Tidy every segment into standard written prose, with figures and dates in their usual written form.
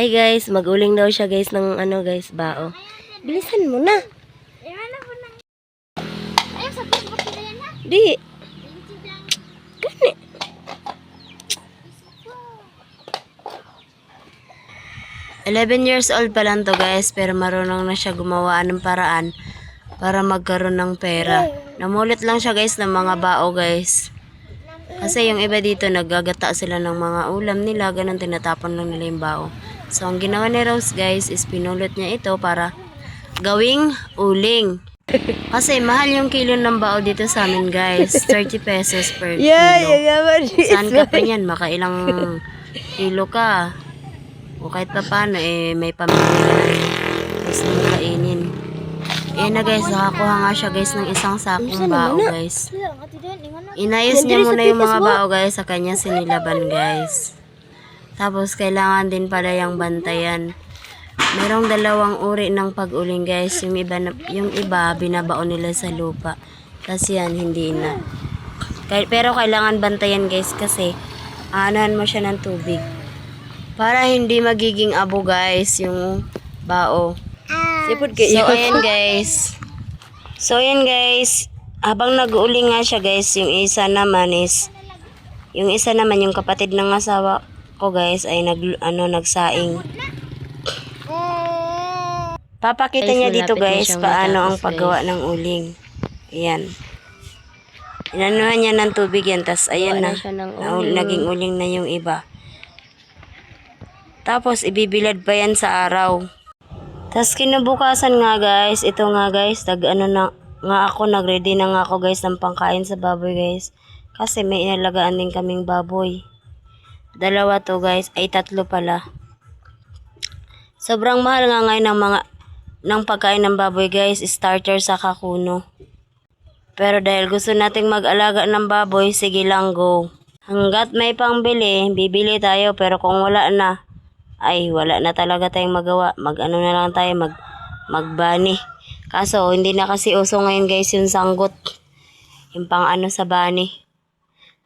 Hi guys, mag-uling daw siya guys ng ano guys, bao. Bilisan mo na. Ayaw sa Facebook nila yan ha? Di. Gani. Eleven years old pa lang to guys, pero marunong na siya gumawa ng paraan para magkaroon ng pera. Namulit lang siya guys ng mga bao guys. Kasi yung iba dito naggagata sila ng mga ulam nila, ganun tinatapon lang nila yung bao. So ang ginawa ni Rose guys is pinulot niya ito para gawing uling. Kasi mahal yung kilo ng bao dito sa amin guys, 30 pesos per kilo. Saan ka pa yan? Makailang kilo ka. O kahit pa paano may pamilya guys na kainin. Na guys, nakakuha nga siya guys ng isang sakong bao guys. Inayos niya muna yung mga bao guys, sa kanya sinilaban guys. Tapos kailangan din pala yung bantayan. Merong dalawang uri ng pag-uling guys. Yung iba binabaon nila sa lupa. Kasi yan hindi na. Pero kailangan bantayan guys kasi aanahan mo siya ng tubig. Para hindi magiging abo guys yung bao. So ayan guys. Habang nag-uuling nga siya guys, yung isa naman yung kapatid ng asawa ko guys ay nagsaing. Papakita niya dito guys paano ang paggawa ng uling. Ayan. Inanuhan niya ng tubig yan, tas ayan na. Naging uling na yung iba. Tapos ibibilad pa yan sa araw. Tas kinabukasan nga guys, ito nga guys, nag-ready na nga ako guys ng pangkain sa baboy guys. Kasi may inalagaan din kaming baboy. Dalawa to guys, ay tatlo pala. Sobrang mahal nga ngayon ng pagkain ng baboy guys, starter sa kakuno. Pero dahil gusto nating mag-alaga ng baboy, sige lang go. Hanggat may pangbili, bibili tayo, pero kung wala na, ay wala na talaga tayong magawa. Mag-ano na lang tayo, magbani. Kaso hindi na kasi uso ngayon guys yung sanggot. Yung pang ano sa bani.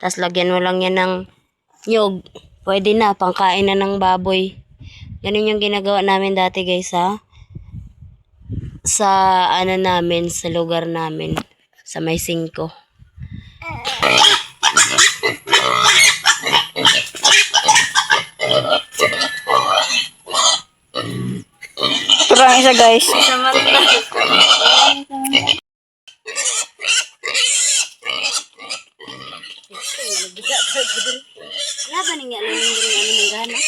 Tas lagyan mo lang yan ng nyog. Pwede na, pangkain na ng baboy. Ganun yung ginagawa namin dati guys ha. Sa ano namin, sa lugar namin. Sa may 5. Turang isa guys. Laban nga lang yung gana.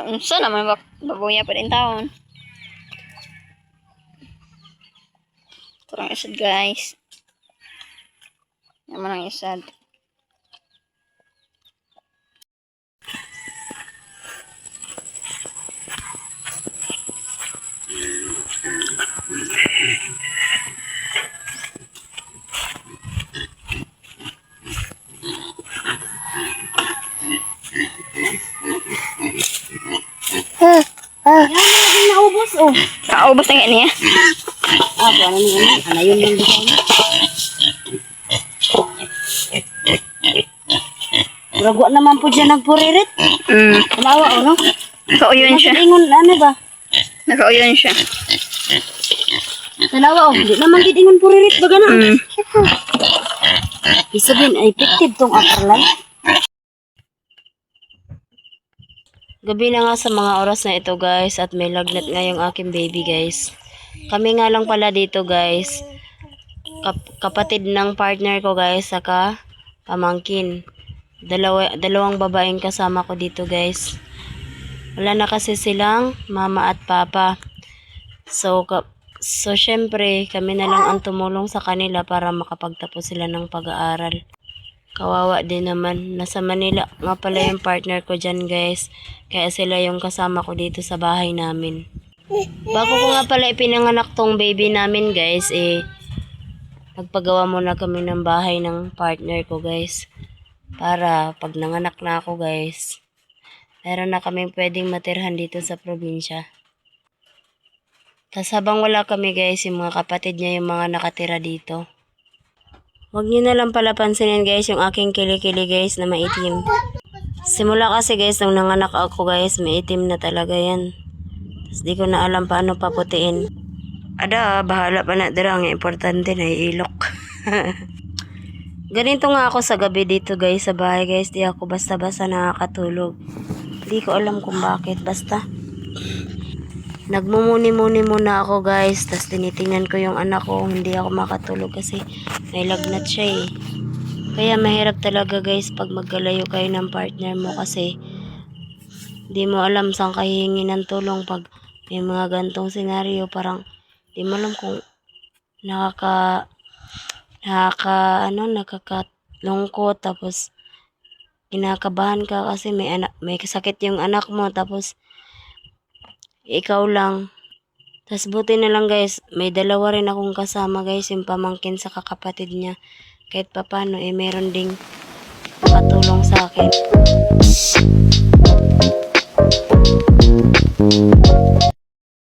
Unsa naman babuya pa rin taon. Turang isad guys. Naman ang isad. Naubos oh. Kaubos na nga niya. Ano yun? Anayon lang dito. Rago naman po dyan nagpuririt. Kalawa o no? Nakauyon siya. Ano ba? Nakauyon siya. Kalawa o. Hindi naman ingon puririt ba gano'n? Isabihin ay effective tong aparlay. Gabi na nga sa mga oras na ito guys at may lagnat nga yung aking baby guys. Kami nga lang pala dito guys. Kapatid ng partner ko guys saka pamangkin. Dalawang babaeng kasama ko dito guys. Wala na kasi silang mama at papa. So syempre kami na lang ang tumulong sa kanila para makapagtapos sila ng pag-aaral. Kawawa din naman. Nasa Manila nga pala yung partner ko dyan guys. Kaya sila yung kasama ko dito sa bahay namin. Bago ko nga pala ipinanganak tong baby namin guys magpagawa muna kami ng bahay ng partner ko guys. Para pag nanganak na ako guys, meron na kaming pwedeng matirhan dito sa probinsya. Tas habang wala kami guys, yung mga kapatid niya yung mga nakatira dito. Huwag niyo na lang pala pansinin guys yung aking kilikili guys na maitim. Simula kasi guys nung nanganak ako guys, maitim na talaga yan. Tas di ko na alam paano paputiin. Ada, bahala pa na dira, ang importante na iilok. Ganito nga ako sa gabi dito guys sa bahay guys, di ako basta-basta nakakatulog. Di ko alam kung bakit, basta. Nagmumuni-muni muna ako guys, tas tinitingnan ko yung anak ko, hindi ako makatulog kasi may lagnat siya eh. Kaya mahirap talaga guys pag magkalayo kayo ng partner mo kasi di mo alam saan ka hihingi ng tulong pag may mga gantong senaryo. Parang di mo alam kung nakakakalungkot, tapos kinakabahan ka kasi may sakit yung anak mo, tapos ikaw lang. Tas buti na lang guys, may dalawa rin akong kasama guys, yung pamangkin sa kakapatid niya. Kahit papano meron ding makatulong sa akin.